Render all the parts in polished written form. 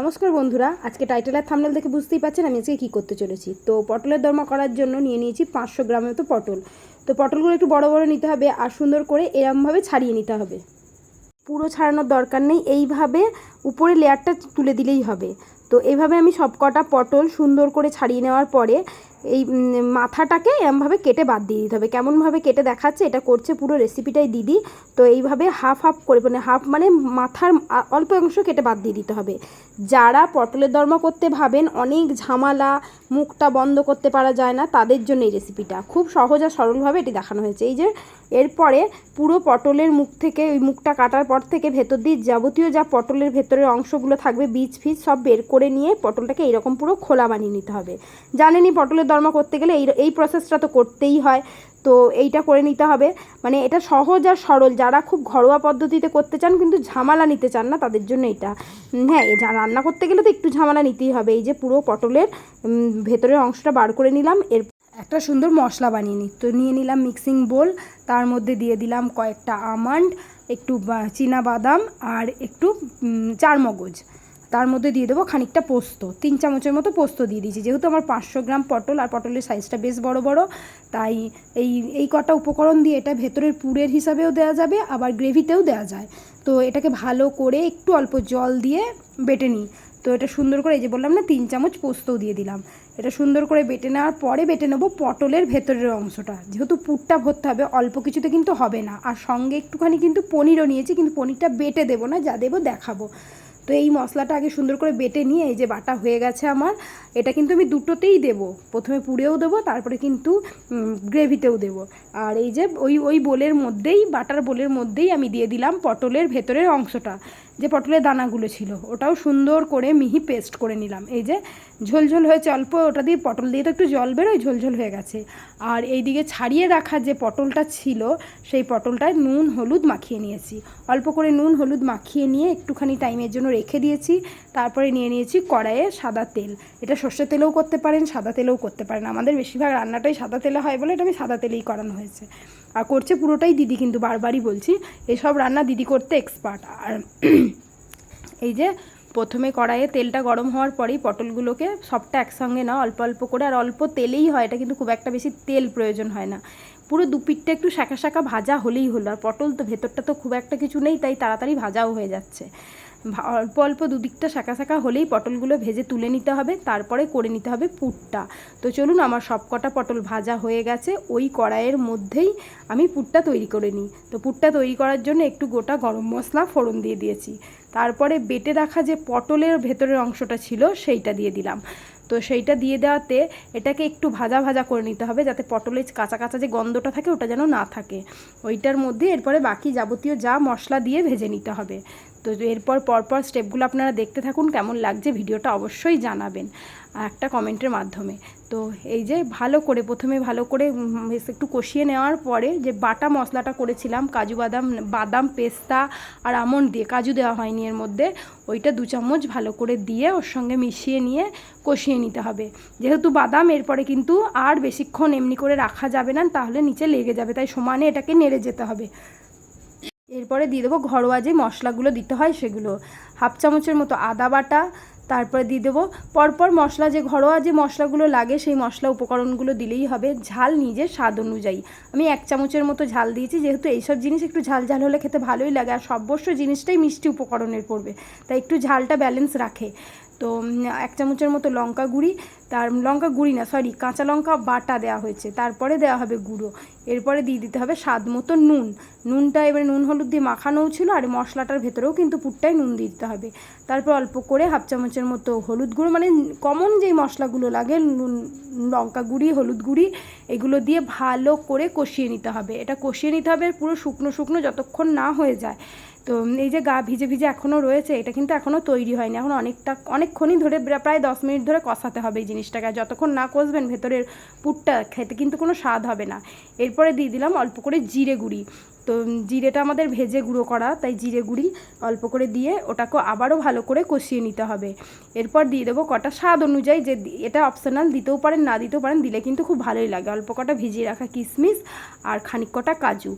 নমস্কার বন্ধুরা, আজকে টাইটেল আর থাম্বনেল দেখে বুঝতেই পারছেন আমি আজকে কী করতে চলেছি। তো পটলের দরমা করার জন্য নিয়ে নিয়েছি 500 গ্রামের মতো পটল। তো পটলগুলো একটু বড় বড় নিতে হবে আর সুন্দর করে এরমভাবে ছাড়িয়ে নিতে হবে। পুরো ছাড়ানোর দরকার নেই, এইভাবে উপরে লেয়ারটা তুলে দিলেই হবে। তো এইভাবে আমি সব কটা পটল সুন্দর করে ছাড়িয়ে নেওয়ার পরে এই মাথাটাকে এরমভাবে কেটে বাদ দিয়ে দিতে হবে। কেমনভাবে কেটে দেখাচ্ছে, এটা করছে পুরো রেসিপিটাই দিদি। তো এইভাবে হাফ হাফ করে, মানে হাফ মানে মাথার অল্প অংশ কেটে বাদ দিয়ে দিতে হবে। যারা পটলের দরমা করতে ভাবেন অনেক ঝামেলা, মুখটা বন্ধ করতে পারা যায় না, তাদের জন্য এই রেসিপিটা খুব সহজ আর সরলভাবে এটি দেখানো হয়েছে। এই যে এরপরে পুরো পটলের মুখ থেকে, ওই মুখটা কাটার পর থেকে ভেতর দিয়ে যাবতীয় যা পটলের ভেতরের অংশগুলো থাকবে, বীজ ফিজ সব বের করে নিয়ে পটলটাকে এইরকম পুরো খোলা বানিয়ে নিতে হবে। জানেনই পটলের দরমা করতে গেলে এই প্রসেসটা তো করতেই হয়। তো এইটা করে নিতে হবে। মানে এটা সহজ আর সরল, যারা খুব ঘরোয়া পদ্ধতিতে করতে চান কিন্তু ঝামেলা নিতে চান না, তাদের জন্য এটা। হ্যাঁ, রান্না করতে গেলে তো একটু ঝামেলা নিতেই হবে। এই যে পুরো পটলের ভেতরের অংশটা বার করে নিলাম। এর একটা সুন্দর মশলা বানিয়ে নিই। তো নিয়ে নিলাম মিক্সিং বোল, তার মধ্যে দিয়ে দিলাম কয়েকটা আমন্ড, একটু চীনা বাদাম আর একটু চারমগজ। তার মধ্যে দিয়ে দেবো খানিকটা পোস্ত, 3 চামচের মতো পোস্ত দিয়ে দিয়েছি। যেহেতু আমার 500 গ্রাম পটল আর পটলের সাইজটা বেশ বড় বড়, তাই এই কটা উপকরণ দিয়ে এটা ভেতরের পুরের হিসাবেও দেওয়া যাবে, আবার গ্রেভিতেও দেওয়া যায়। তো এটাকে ভালো করে একটু অল্প জল দিয়ে বেটে নিই। তো এটা সুন্দর করে, এই যে বললাম না, 3 চামচ পোস্তও দিয়ে দিলাম। এটা সুন্দর করে বেটে নেওয়ার পরে বেটে নেবো পটলের ভেতরের অংশটা। যেহেতু পুরটা ভরতে হবে, অল্প কিছুতে কিন্তু হবে না। আর সঙ্গে একটুখানি কিন্তু পনিরও নিয়েছি, কিন্তু পনিরটা বেটে দেবো না, যা দেবো দেখাবো। তো এই মশলাটা আগে সুন্দর করে বেটে নিয়ে, এই যে বাটা হয়ে গেছে আমার, এটা কিন্তু আমি দুটোতেই দেবো, প্রথমে পুরেও দেবো, তারপরে কিন্তু গ্রেভিতেও দেবো। আর এই যে ওই বোলের মধ্যেই, বাটার বোলের মধ্যেই আমি দিয়ে দিলাম পটলের ভেতরের অংশটা, যে পটলের দানাগুলো ছিল ওটাও সুন্দর করে মিহি পেস্ট করে নিলাম। এই যে ঝোলঝোল হয়েছে অল্প, ওটা দিয়ে পটল দিয়ে তো একটু জল বেরোয়, ঝোলঝোল হয়ে গেছে। আর এইদিকে ছাড়িয়ে রাখা যে পটলটা ছিল, সেই পটলটায় নুন হলুদ মাখিয়ে নিয়েছি। অল্প করে নুন হলুদ মাখিয়ে নিয়ে একটুখানি টাইমের জন্য রেখে দিয়েছি। তারপরে নিয়ে নিয়েছি কড়াইয়ে সাদা তেল। এটা সর্ষের তেলেও করতে পারেন, সাদা তেলেও করতে পারেন। আমাদের বেশিরভাগ রান্নাটাই সাদা তেলে হয় বলে এটা আমি সাদা তেলেই করানো হয়েছে। আর করছে পুরোটাই দিদি, কিন্তু বারবারই বলছি এসব রান্না দিদি করতে এক্সপার্ট। আর এই যে প্রথমে কড়াইয়ে তেলটা গরম হওয়ার পরেই পটলগুলোকে সবটা একসঙ্গে নাও, অল্প অল্প করে, আর অল্প তেলেই হয় এটা, কিন্তু খুব একটা বেশি তেল প্রয়োজন হয় না। পুরো দুপিঠটা একটু শাঁকা শাঁকা ভাজা হলেই হলো। আর পটল তো ভেতরটা তো খুব একটা কিছু নেই, তাই তাড়াতাড়ি ভাজাও হয়ে যাচ্ছে। অল্প অল্প দুদিকটা শাঁকা শাঁকা হলেই পটলগুলো ভেজে তুলে নিতে হবে। তারপরে করে নিতে হবে পুরটা। তো চলুন, আমার সব কটা পটল ভাজা হয়ে গেছে, ওই কড়াইয়ের মধ্যেই আমি পুরটা তৈরি করে নিই। তো পুরটা তৈরি করার জন্য একটু গোটা গরম মশলা ফোড়ন দিয়ে দিয়েছি। তারপরে বেটে রাখা যে পটলের ভেতরের অংশটা ছিল সেইটা দিয়ে দিলাম। তো সেইটা দিয়ে দেওয়াতে এটাকে একটু ভাজা ভাজা করে নিতে হবে, যাতে পটলের কাঁচা কাঁচা যে গন্ধটা থাকে ওটা যেন না থাকে ওইটার মধ্যে। এরপরে বাকি যাবতীয় যা মশলা দিয়ে ভেজে নিতে হবে। তো এরপর পরপর স্টেপগুলো আপনারা দেখতে থাকুন। কেমন লাগছে ভিডিওটা অবশ্যই জানাবেন একটা কমেন্টের মাধ্যমে। তো এই যে প্রথমে ভালো করে একটু কষিয়ে নেওয়ার পরে যে বাটা মশলাটা করেছিলাম, কাজু বাদাম পেস্তা আর আমন্ড দিয়ে, কাজু দেওয়া হয়নি এর মধ্যে, ওইটা 2 চামচ ভালো করে দিয়ে ওর সঙ্গে মিশিয়ে নিয়ে কষিয়ে নিতে হবে। যেহেতু বাদাম, এরপরে কিন্তু আর বেশিক্ষণ এমনি করে রাখা যাবে না, তাহলে নিচে লেগে যাবে, তাই সমানে এটাকে নেড়ে যেতে হবে। এরপরে দিয়ে দেবো ঘরোয়া যে মশলাগুলো দিতে হয় সেগুলো, 1/2 চামচের মতো আদা বাটা। তারপরে দিয়ে দেবো পরপর মশলা, যে ঘরোয়া যে মশলাগুলো লাগে সেই মশলা উপকরণগুলো দিলেই হবে। ঝাল নিজের স্বাদ অনুযায়ী, আমি 1 চামচের মতো ঝাল দিয়েছি, যেহেতু এইসব জিনিস একটু ঝাল ঝাল হলে খেতে ভালোই লাগে, আর সর্বস্ব জিনিসটাই মিষ্টি উপকরণের পড়বে, তাই একটু ঝালটা ব্যালেন্স রাখে। তো 1 চামচের মতো লঙ্কা গুঁড়ি, কাঁচা লঙ্কা বাটা দেওয়া হয়েছে, তারপরে দেওয়া হবে গুঁড়ো। এরপরে দিয়ে দিতে হবে স্বাদ মতো নুন। নুনটা এবারে নুন হলুদ দিয়ে মাখানোও ছিল, আর মশলাটার ভেতরেও কিন্তু পুরটাই নুন দিয়ে দিতে হবে। তারপর অল্প করে 1/2 চামচের মতো হলুদ গুঁড়ো, মানে কমন যেই মশলাগুলো লাগে, নুন, লঙ্কা গুঁড়ি, হলুদ গুঁড়ি, এগুলো দিয়ে ভালো করে কষিয়ে নিতে হবে। এটা কষিয়ে নিতে হবে পুরো শুকনো শুকনো যতক্ষণ না হয়ে যায়। তো এই যে গা ভিজে ভিজে এখনও রয়েছে, এটা কিন্তু এখনও তৈরি হয়নি, এখন অনেকক্ষণই ধরে, প্রায় 10 মিনিট ধরে কষাতে হবে এই জিনিসটাকে। যতক্ষণ না কষবেন ভেতরের পুরটা, খেতে কিন্তু কোনো স্বাদ হবে না। এরপরে দিয়ে দিলাম অল্প করে জিরে গুঁড়ি। তো জিরেটা আমাদের ভেজে গুঁড়ো করা, তাই জিরে গুঁড়ি অল্প করে দিয়ে ওটাকে আবারও ভালো করে কষিয়ে নিতে হবে। এরপর দিয়ে দেবো কটা স্বাদ অনুযায়ী, যে এটা অপশনাল, দিতেও পারেন না দিতেও পারেন, দিলে কিন্তু খুব ভালোই লাগে, অল্প কটা ভিজিয়ে রাখা কিশমিশ আর খানিক কটা কাজু।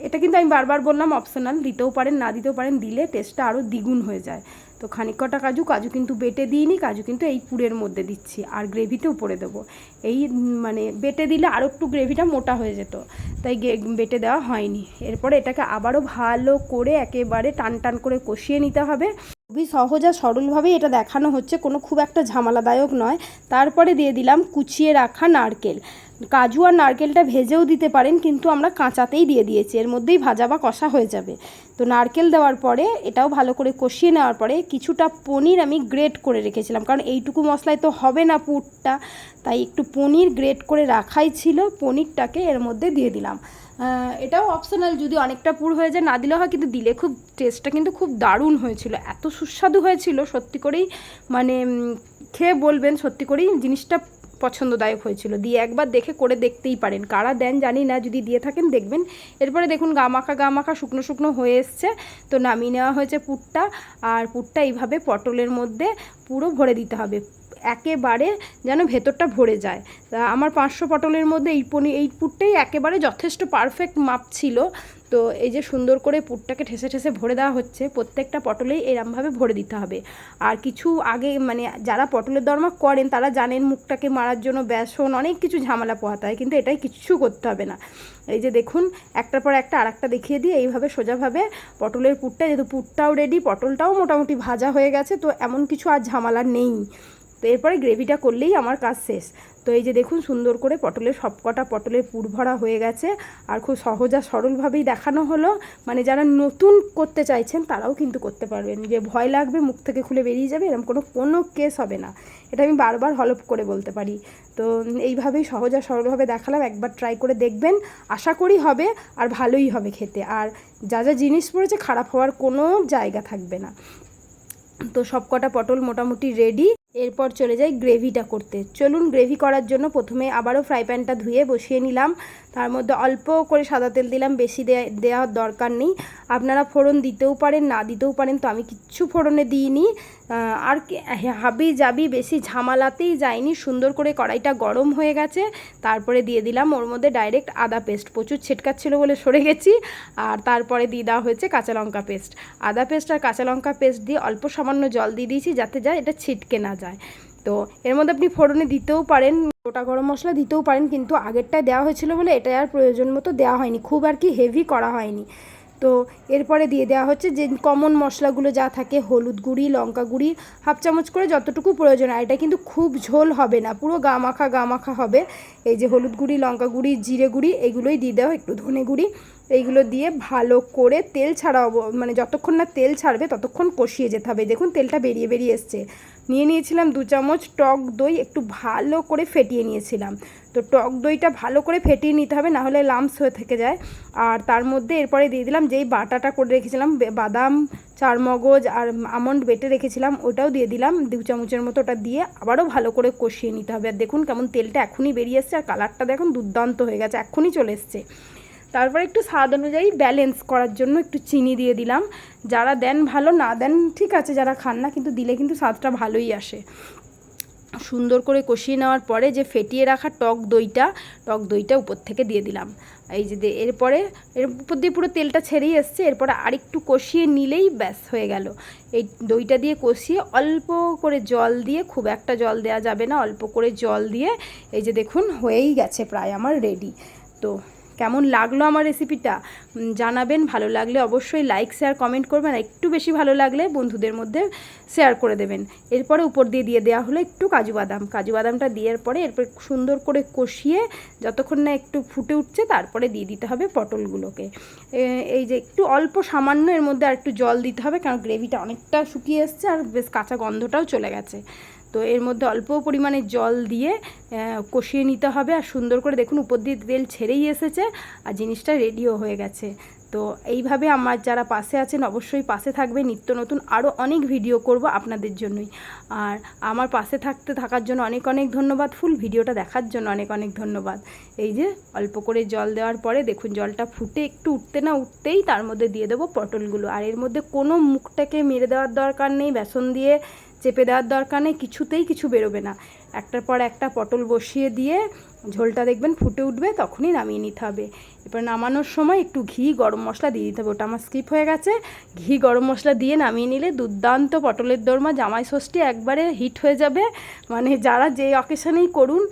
এটা কিন্তু আমি বারবার বললাম অপশনাল, দিতেও পারেন না দিতেও পারেন, দিলে টেস্টটা আরও দ্বিগুণ হয়ে যায়। তো তো খানিক কটা কাজু কিন্তু বেটে দিইনি, কাজু কিন্তু এই পুরের মধ্যে দিচ্ছি আর গ্রেভিতে উপরে দেবো। এই মানে বেটে দিলে আরও একটু গ্রেভিটা মোটা হয়ে যেত, তাই বেটে দেওয়া হয়নি। এরপরে এটাকে আবারও ভালো করে একেবারে টান টান করে কষিয়ে নিতে হবে। খুবই সহজ আর সরলভাবেই এটা দেখানো হচ্ছে, কোনো খুব একটা ঝামেলাদায়ক নয়। তারপরে দিয়ে দিলাম কুচিয়ে রাখা নারকেল। কাজু আর নারকেলটা ভেজেও দিতে পারেন, কিন্তু আমরা কাঁচাতেই দিয়ে দিয়েছি, এর মধ্যেই ভাজা বা কষা হয়ে যাবে। তো নারকেল দেওয়ার পরে এটাও ভালো করে কষিয়ে নেওয়ার পরে কিছুটা পনির আমি গ্রেট করে রেখেছিলাম, কারণ এইটুকু মশলায় তো হবে না পুরটা, তাই একটু পনির গ্রেট করে রাখাই ছিল, পনিরটাকে এর মধ্যে দিয়ে দিলাম। এটাও অপশনাল, যদি অনেকটা পুর হয়ে যায় না দিলেও হয়, কিন্তু দিলে খুব টেস্টটা কিন্তু খুব দারুণ হয়েছিল, এত সুস্বাদু হয়েছিল সত্যি করেই, মানে খেয়ে বলবেন সত্যি করেই জিনিসটা পছন্দদায়ক হয়েছিল। দিয়ে একবার দেখে করে দেখতেই পারেন, কারা দেন জানি না, যদি দিয়ে থাকেন দেখবেন। এরপরে দেখুন গা মাখা শুকনো শুকনো হয়ে এসছে, তো নামিয়ে নেওয়া হয়েছে পুরটা। আর পুরটা এইভাবে পটলের মধ্যে পুরো ভরে দিতে হবে, একেবারে যেন ভেতরটা ভরে যায়। আমার 500 পটলের মধ্যে এই পুরটাই একেবারে যথেষ্ট পারফেক্ট মাপ ছিল। তো এই যে সুন্দর করে পুরটাকে ঠেসে ঠেসে ভরে দেওয়া হচ্ছে, প্রত্যেকটা পটলেই এরমভাবে ভরে দিতে হবে। আর কিছু আগে মানে যারা পটলের দরমা করেন তারা জানেন মুখটাকে মারার জন্য বেসন অনেক কিছু ঝামেলা পোহাতে হয়, কিন্তু এটাই কিচ্ছু করতে হবে না। এই যে দেখুন একটার পর একটা আরেকটা দেখিয়ে দিয়ে এইভাবে সোজাভাবে পটলের পুরটা, যেহেতু পুরটাও রেডি, পটলটাও মোটামুটি ভাজা হয়ে গেছে, তো এমন কিছু আর ঝামেলা নেই। তো এরপরে গ্রেভিটা করলেই আমার কাজ শেষ। তো এই যে দেখুন সুন্দর করে পটলের সবকটা পটলের পুর ভরা হয়ে গেছে, আর খুব সহজ আর সরলভাবেই দেখানো হলো। মানে যারা নতুন করতে চাইছেন তারাও কিন্তু করতে পারবেন, যে ভয় লাগবে মুখ থেকে খুলে বেরিয়ে যাবে এরকম কোনো কেস হবে না, এটা আমি বারবার হলপ করে বলতে পারি। তো এইভাবেই সহজ আর সরলভাবে দেখালাম, একবার ট্রাই করে দেখবেন, আশা করি হবে আর ভালোই হবে খেতে। আর যা যা জিনিস পড়েছে খারাপ হওয়ার কোনো জায়গা থাকবে না। তো সবকটা পটল মোটামুটি রেডি। এরপর চলে যাই গ্রেভিটা করতে। চলুন, গ্রেভি করার জন্য প্রথমে আবারও ফ্রাই প্যানটা ধুয়ে বসিয়ে নিলাম, তার মধ্যে অল্প করে সাদা তেল দিলাম, বেশি দেওয়ার দরকার নেই। আপনারা ফোড়ন দিতেও পারেন না দিতেও পারেন, তো আমি কিচ্ছু ফোড়নে দিইনি। আর হাবি জাবি বেশি ঝামেলাতেই যায়নি, সুন্দর করে কড়াইটা গরম হয়ে গেছে। তারপরে দিয়ে দিলাম ওর মধ্যে ডাইরেক্ট আদা পেস্ট, প্রচুর ছিটকাচ্ছিল বলে সরে গেছি। আর তারপরে দিয়ে দেওয়া হয়েছে কাঁচা লঙ্কা পেস্ট। আদা পেস্ট আর কাঁচা লঙ্কা পেস্ট দিয়ে অল্প সামান্য জল দিয়ে দিয়েছি, যাতে এটা ছিটকে না যায়। তো এর মধ্যে আপনি ফোড়নে দিতেও পারেন, গোটা গরম মশলা দিতেও পারেন, কিন্তু আগেরটায় দেওয়া হয়েছিল বলে এটা আর প্রয়োজন মতো দেওয়া হয়নি, খুব আর কি হেভি করা হয়নি। তো এরপরে দিয়ে দেওয়া হচ্ছে যে কমন মশলাগুলো যা থাকে, হলুদ গুঁড়ি, লঙ্কা গুঁড়ি 1/2 চামচ করে যতটুকু প্রয়োজন। আর এটা কিন্তু খুব ঝোল হবে না, পুরো গা মাখা হবে। এই যে হলুদ গুঁড়ি, লঙ্কা গুঁড়ি, জিরে গুঁড়ি এইগুলোই দিয়ে দেওয়া, একটু ধনে গুঁড়ি, এইগুলো দিয়ে ভালো করে তেল ছাড়া, মানে যতক্ষণ না তেল ছাড়বে ততক্ষণ কষিয়ে যেতে হবে। দেখুন তেলটা বেরিয়ে এসছে। নিয়ে নিয়েছিলাম 2 চামচ টক দই, একটু ভালো করে ফেটিয়ে নিয়েছিলাম। তো টক দইটা ভালো করে ফেটিয়ে নিতে হবে, নাহলে লাম্পস হয়ে থেকে যায়। আর তার মধ্যে এরপরে দিয়ে দিলাম যেই বাটাটা করে রেখেছিলাম, বাদাম, চারমগজ আর আমন্ড বেটে রেখেছিলাম, ওটাও দিয়ে দিলাম 2 চামচের মতো। ওটা দিয়ে আবারও ভালো করে কষিয়ে নিতে হবে। আর দেখুন কেমন তেলটা এখনই বেরিয়ে এসছে, আর কালারটা দেখুন দুর্দান্ত হয়ে গেছে, এখনই চলে এসছে। তারপরে একটু স্বাদ অনুযায়ী ব্যালেন্স করার জন্য একটু চিনি দিয়ে দিলাম, যারা দেন ভালো, না দেন ঠিক আছে, যারা খান না, কিন্তু দিলে কিন্তু স্বাদটা ভালোই আসে। সুন্দর করে কষিয়ে নেওয়ার পরে যে ফেটিয়ে রাখা টক দইটা উপর থেকে দিয়ে দিলাম। এই যে এরপরে এর উপর দিয়ে পুরো তেলটা ছেড়েই এসছে, এরপরে আরেকটু কষিয়ে নিলেই ব্যাস হয়ে গেল। এই দইটা দিয়ে কষিয়ে অল্প করে জল দিয়ে, খুব একটা জল দেওয়া যাবে না, অল্প করে জল দিয়ে এই যে দেখুন হয়েই গেছে প্রায় আমার রেডি। তো কেমন লাগলো আমার রেসিপিটা জানাবেন, ভালো লাগলে অবশ্যই লাইক শেয়ার কমেন্ট করবেন, একটু বেশি ভালো লাগলে বন্ধুদের মধ্যে শেয়ার করে দেবেন। এরপরে উপর দিয়ে দেওয়া হলো একটু কাজু বাদামটা দেওয়ার পরে এরপর সুন্দর করে কষিয়ে যতক্ষণ না একটু ফুটে উঠছে তারপরে দিয়ে দিতে হবে পটলগুলোকে। এই যে একটু অল্প সামান্য এর মধ্যে আর একটু জল দিতে হবে, কারণ গ্রেভিটা অনেকটা শুকিয়ে এসছে আর বেশ কাঁচা গন্ধটাও চলে গেছে। তো এর মধ্যে অল্প পরিমাণে জল দিয়ে কষিয়ে নিতে হবে। আর সুন্দর করে দেখুন উপর দিয়ে তেল ছেড়েই এসেছে আর জিনিসটা রেডিও হয়ে গেছে। তো এইভাবে আমার যারা পাশে আছেন অবশ্যই পাশে থাকবে, নিত্য নতুন আরও অনেক ভিডিও করব আপনাদের জন্যই। আর আমার পাশে থাকার জন্য অনেক ধন্যবাদ, ফুল ভিডিওটা দেখার জন্য অনেক ধন্যবাদ। এই যে অল্প করে জল দেওয়ার পরে দেখুন জলটা ফুটে একটু উঠতে না উঠতেই তার মধ্যে দিয়ে দেবো পটলগুলো। আর এর মধ্যে কোনো মুখটাকে মেরে দেওয়ার দরকার নেই, বেসন দিয়ে চেপে দেওয়ার দরকার নেই, কিছুতেই কিছু বেরোবে না। একটার পর একটা পটল বসিয়ে দিয়ে ঝোলটা দেখবেন ফুটে উঠবে, তখনই নামিয়ে নিতে হবে। এবার নামানোর সময় একটু ঘি গরম মশলা দিয়ে দিতে হবে, ওটা আমার স্কিপ হয়ে গেছে। ঘি গরম মশলা দিয়ে নামিয়ে নিলে দুর্দান্ত পটলের দোরমা জামাই ষষ্ঠী একবারে হিট হয়ে যাবে। মানে যারা যে অকেশনেই করুন,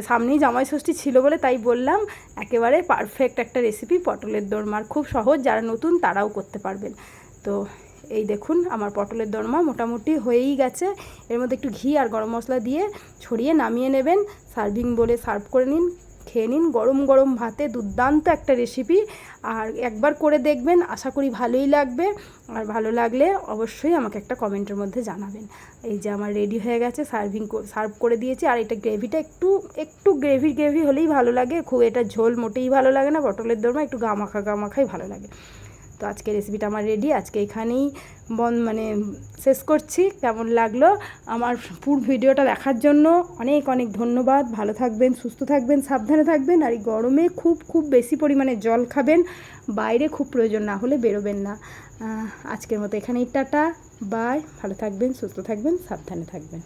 সামনেই জামাই ষষ্ঠী ছিল বলে তাই বললাম, একেবারে পারফেক্ট একটা রেসিপি পটলের দোরমার, খুব সহজ, যারা নতুন তারাও করতে পারবেন। তো এই দেখুন আমার পটলের দোরমা মোটামুটি হয়েই গেছে। এর মধ্যে একটু ঘি আর গরম মশলা দিয়ে ছড়িয়ে নামিয়ে নেবেন, সার্ভিং বলে সার্ভ করে নিন, খেয়ে নিন গরম গরম ভাতে। দুর্দান্ত একটা রেসিপি, আর একবার করে দেখবেন, আশা করি ভালোই লাগবে। আর ভালো লাগলে অবশ্যই আমাকে একটা কমেন্টের মধ্যে জানাবেন। এই যে আমার রেডি হয়ে গেছে, সার্ভ করে দিয়েছি। আর এটা গ্রেভিটা একটু গ্রেভি হলেই ভালো লাগে, খুব এটা ঝোল মোটেই ভালো লাগে না। পটলের দোরমা একটু গামাখাই ভালো লাগে। তো আজকে রেসিপিটা আমার রেডি, আজকে এখানেই শেষ করছি। কেমন লাগলো আমার পুরো ভিডিওটা দেখার জন্য অনেক অনেক ধন্যবাদ। ভালো থাকবেন, সুস্থ থাকবেন, সাবধানে থাকবেন। আর এই গরমে খুব বেশি পরিমাণে জল খাবেন, বাইরে খুব প্রয়োজন না হলে বেরোবেন না। আজকের মতো এখানেই টাটা, বাই। ভালো থাকবেন, সুস্থ থাকবেন, সাবধানে থাকবেন।